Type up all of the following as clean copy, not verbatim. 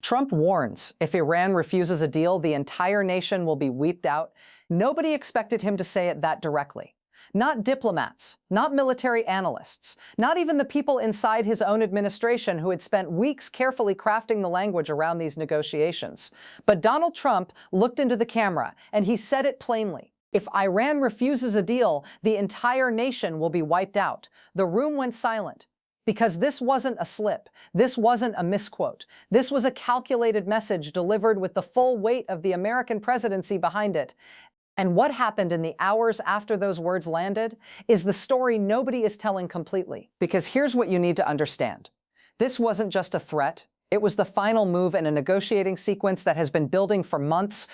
Trump warns if Iran refuses a deal, the entire nation will be wiped out. Nobody expected him to say it that directly. Not diplomats, not military analysts, not even the people inside his own administration who had spent weeks carefully crafting the language around these negotiations. But Donald Trump looked into the camera and he said it plainly. If Iran refuses a deal, the entire nation will be wiped out. The room went silent. Because this wasn't a slip, this wasn't a misquote. This was a calculated message delivered with the full weight of the American presidency behind it. And what happened in the hours after those words landed is the story nobody is telling completely. Because here's what you need to understand. This wasn't just a threat. It was the final move in a negotiating sequence that has been building for months.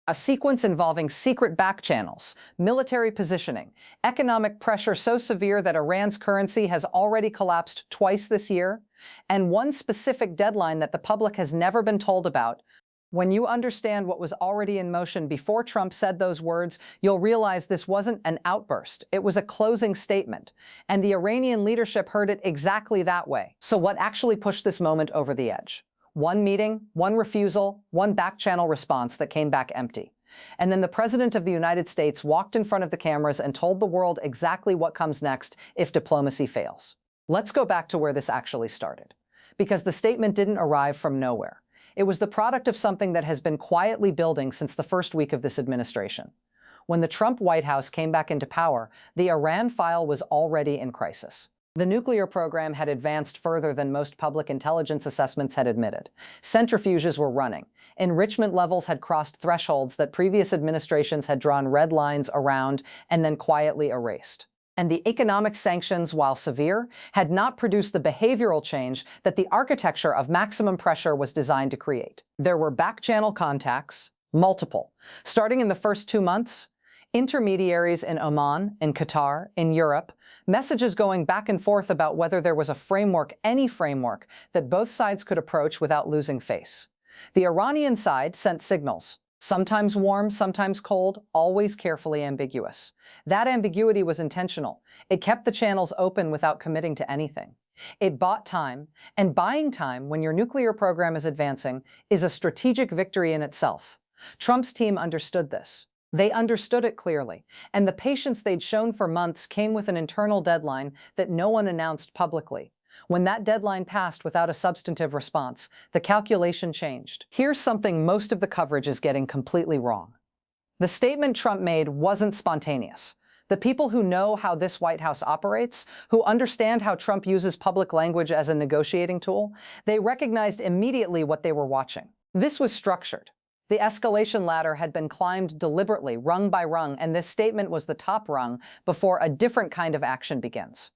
A sequence involving secret back channels, military positioning, economic pressure so severe that Iran's currency has already collapsed twice this year, and one specific deadline that the public has never been told about. When you understand what was already in motion before Trump said those words, you'll realize this wasn't an outburst. It was a closing statement, and the Iranian leadership heard it exactly that way. So what actually pushed this moment over the edge? One meeting, one refusal, one back-channel response that came back empty. And then the President of the United States walked in front of the cameras and told the world exactly what comes next if diplomacy fails. Let's go back to where this actually started. Because the statement didn't arrive from nowhere. It was the product of something that has been quietly building since the first week of this administration. When the Trump White House came back into power, the Iran file was already in crisis. The nuclear program had advanced further than most public intelligence assessments had admitted. Centrifuges were running. Enrichment levels had crossed thresholds that previous administrations had drawn red lines around and then quietly erased. And the economic sanctions, while severe, had not produced the behavioral change that the architecture of maximum pressure was designed to create. There were back-channel contacts, multiple. Starting in the first 2 months, intermediaries in Oman, in Qatar, in Europe, messages going back and forth about whether there was a framework, any framework, that both sides could approach without losing face. The Iranian side sent signals, sometimes warm, sometimes cold, always carefully ambiguous. That ambiguity was intentional. It kept the channels open without committing to anything. It bought time, and buying time when your nuclear program is advancing is a strategic victory in itself. Trump's team understood this. They understood it clearly, and the patience they'd shown for months came with an internal deadline that no one announced publicly. When that deadline passed without a substantive response, the calculation changed. Here's something most of the coverage is getting completely wrong. The statement Trump made wasn't spontaneous. The people who know how this White House operates, who understand how Trump uses public language as a negotiating tool, they recognized immediately what they were watching. This was structured. The escalation ladder had been climbed deliberately, rung by rung, and this statement was the top rung before a different kind of action begins.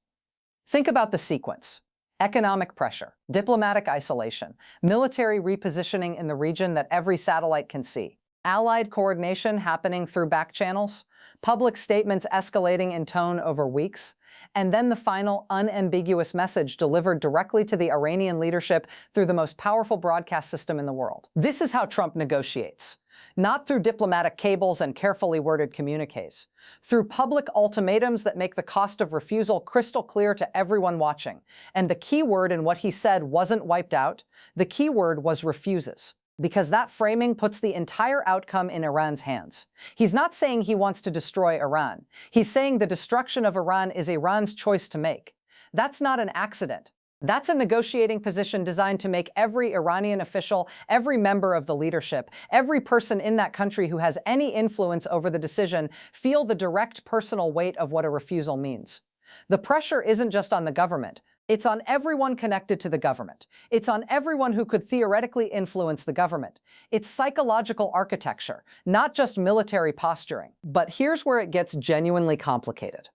Think about the sequence. Economic pressure, diplomatic isolation, military repositioning in the region that every satellite can see, allied coordination happening through back channels, public statements escalating in tone over weeks, and then the final unambiguous message delivered directly to the Iranian leadership through the most powerful broadcast system in the world. This is how Trump negotiates. Not through diplomatic cables and carefully worded communiques, through public ultimatums that make the cost of refusal crystal clear to everyone watching. And the key word in what he said wasn't wiped out. The key word was refuses. Because that framing puts the entire outcome in Iran's hands. He's not saying he wants to destroy Iran. He's saying the destruction of Iran is Iran's choice to make. That's not an accident. That's a negotiating position designed to make every Iranian official, every member of the leadership, every person in that country who has any influence over the decision feel the direct personal weight of what a refusal means. The pressure isn't just on the government. It's on everyone connected to the government. It's on everyone who could theoretically influence the government. It's psychological architecture, not just military posturing. But here's where it gets genuinely complicated.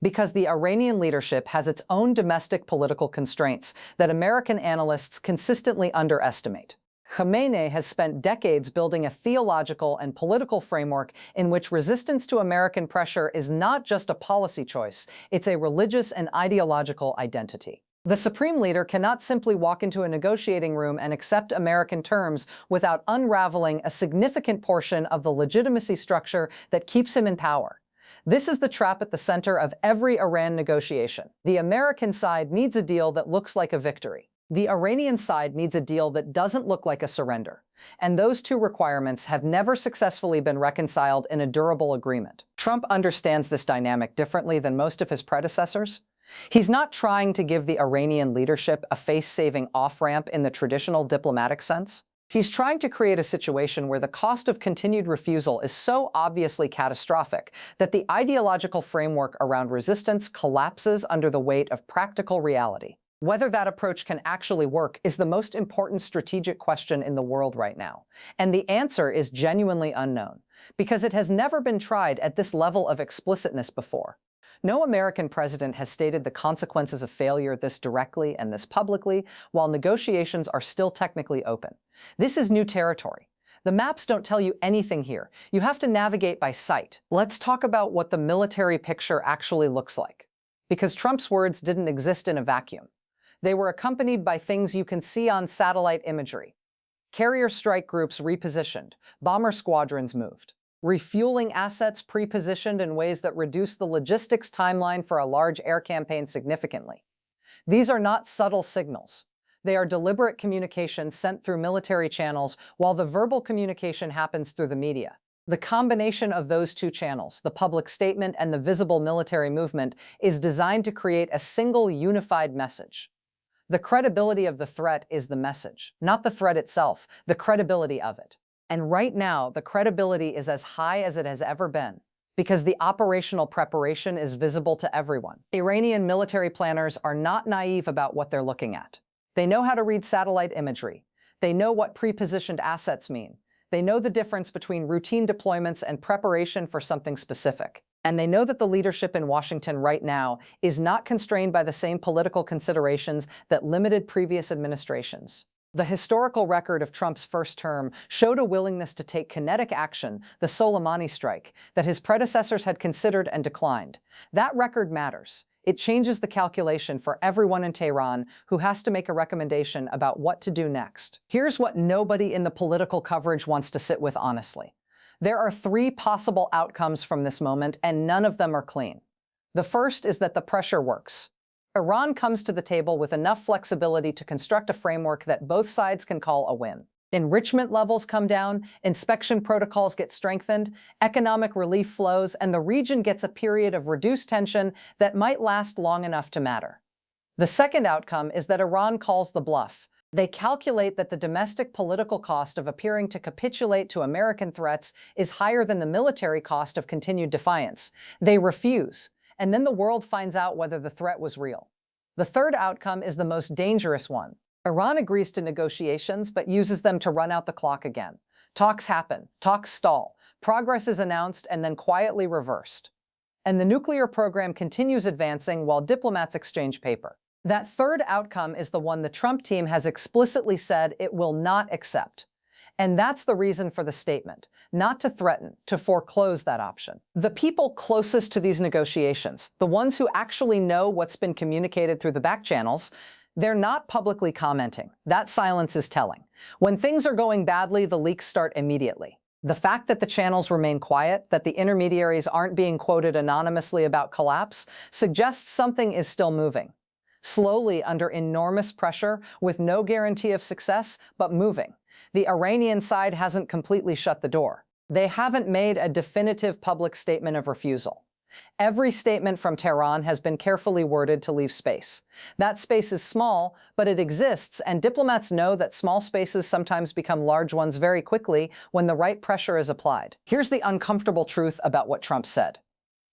Because the Iranian leadership has its own domestic political constraints that American analysts consistently underestimate. Khamenei has spent decades building a theological and political framework in which resistance to American pressure is not just a policy choice, it's a religious and ideological identity. The supreme leader cannot simply walk into a negotiating room and accept American terms without unraveling a significant portion of the legitimacy structure that keeps him in power. This is the trap at the center of every Iran negotiation. The American side needs a deal that looks like a victory. The Iranian side needs a deal that doesn't look like a surrender, and those two requirements have never successfully been reconciled in a durable agreement. Trump understands this dynamic differently than most of his predecessors. He's not trying to give the Iranian leadership a face-saving off-ramp in the traditional diplomatic sense. He's trying to create a situation where the cost of continued refusal is so obviously catastrophic that the ideological framework around resistance collapses under the weight of practical reality. Whether that approach can actually work is the most important strategic question in the world right now, and the answer is genuinely unknown, because it has never been tried at this level of explicitness before. No American president has stated the consequences of failure this directly and this publicly, while negotiations are still technically open. This is new territory. The maps don't tell you anything here. You have to navigate by sight. Let's talk about what the military picture actually looks like. Because Trump's words didn't exist in a vacuum. They were accompanied by things you can see on satellite imagery. Carrier strike groups repositioned, bomber squadrons moved. Refueling assets pre-positioned in ways that reduce the logistics timeline for a large air campaign significantly. These are not subtle signals. They are deliberate communications sent through military channels while the verbal communication happens through the media. The combination of those two channels, the public statement and the visible military movement, is designed to create a single unified message. The credibility of the threat is the message, not the threat itself, the credibility of it. And right now, the credibility is as high as it has ever been, because the operational preparation is visible to everyone. Iranian military planners are not naive about what they're looking at. They know how to read satellite imagery. They know what pre-positioned assets mean. They know the difference between routine deployments and preparation for something specific. And they know that the leadership in Washington right now is not constrained by the same political considerations that limited previous administrations. The historical record of Trump's first term showed a willingness to take kinetic action, the Soleimani strike, that his predecessors had considered and declined. That record matters. It changes the calculation for everyone in Tehran who has to make a recommendation about what to do next. Here's what nobody in the political coverage wants to sit with honestly. There are three possible outcomes from this moment, and none of them are clean. The first is that the pressure works. Iran comes to the table with enough flexibility to construct a framework that both sides can call a win. Enrichment levels come down, inspection protocols get strengthened, economic relief flows, and the region gets a period of reduced tension that might last long enough to matter. The second outcome is that Iran calls the bluff. They calculate that the domestic political cost of appearing to capitulate to American threats is higher than the military cost of continued defiance. They refuse. And then the world finds out whether the threat was real. The third outcome is the most dangerous one. Iran agrees to negotiations, but uses them to run out the clock again. Talks happen, talks stall, progress is announced and then quietly reversed. And the nuclear program continues advancing while diplomats exchange paper. That third outcome is the one the Trump team has explicitly said it will not accept. And that's the reason for the statement, not to threaten, to foreclose that option. The people closest to these negotiations, the ones who actually know what's been communicated through the back channels, they're not publicly commenting. That silence is telling. When things are going badly, the leaks start immediately. The fact that the channels remain quiet, that the intermediaries aren't being quoted anonymously about collapse, suggests something is still moving. Slowly, under enormous pressure, with no guarantee of success, but moving. The Iranian side hasn't completely shut the door. They haven't made a definitive public statement of refusal. Every statement from Tehran has been carefully worded to leave space. That space is small, but it exists, and diplomats know that small spaces sometimes become large ones very quickly when the right pressure is applied. Here's the uncomfortable truth about what Trump said.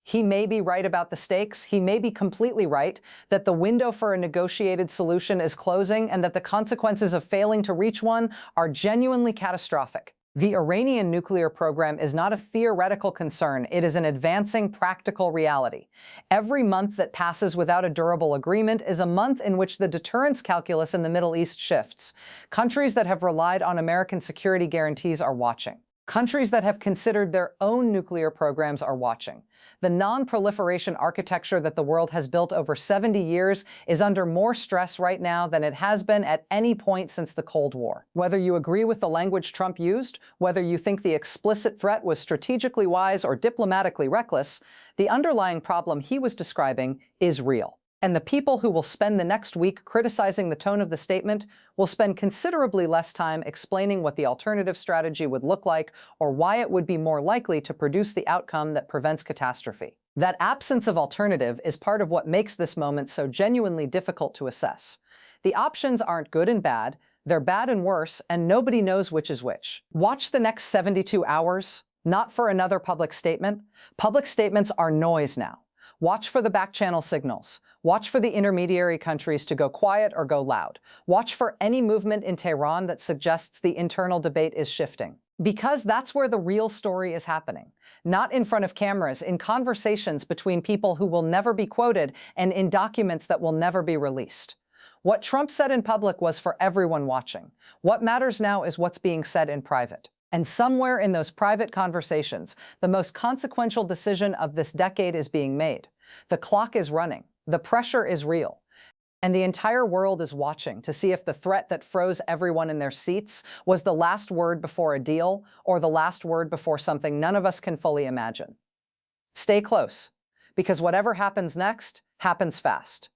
He may be right about the stakes, he may be completely right, that the window for a negotiated solution is closing and that the consequences of failing to reach one are genuinely catastrophic. The Iranian nuclear program is not a theoretical concern, it is an advancing practical reality. Every month that passes without a durable agreement is a month in which the deterrence calculus in the Middle East shifts. Countries that have relied on American security guarantees are watching. Countries that have considered their own nuclear programs are watching. The non-proliferation architecture that the world has built over 70 years is under more stress right now than it has been at any point since the Cold War. Whether you agree with the language Trump used, whether you think the explicit threat was strategically wise or diplomatically reckless, the underlying problem he was describing is real. And the people who will spend the next week criticizing the tone of the statement will spend considerably less time explaining what the alternative strategy would look like or why it would be more likely to produce the outcome that prevents catastrophe. That absence of alternative is part of what makes this moment so genuinely difficult to assess. The options aren't good and bad, they're bad and worse, and nobody knows which is which. Watch the next 72 hours, not for another public statement. Public statements are noise now. Watch for the back-channel signals. Watch for the intermediary countries to go quiet or go loud. Watch for any movement in Tehran that suggests the internal debate is shifting. Because that's where the real story is happening. Not in front of cameras, in conversations between people who will never be quoted and in documents that will never be released. What Trump said in public was for everyone watching. What matters now is what's being said in private. And somewhere in those private conversations, the most consequential decision of this decade is being made. The clock is running. The pressure is real. And the entire world is watching to see if the threat that froze everyone in their seats was the last word before a deal or the last word before something none of us can fully imagine. Stay close, because whatever happens next happens fast.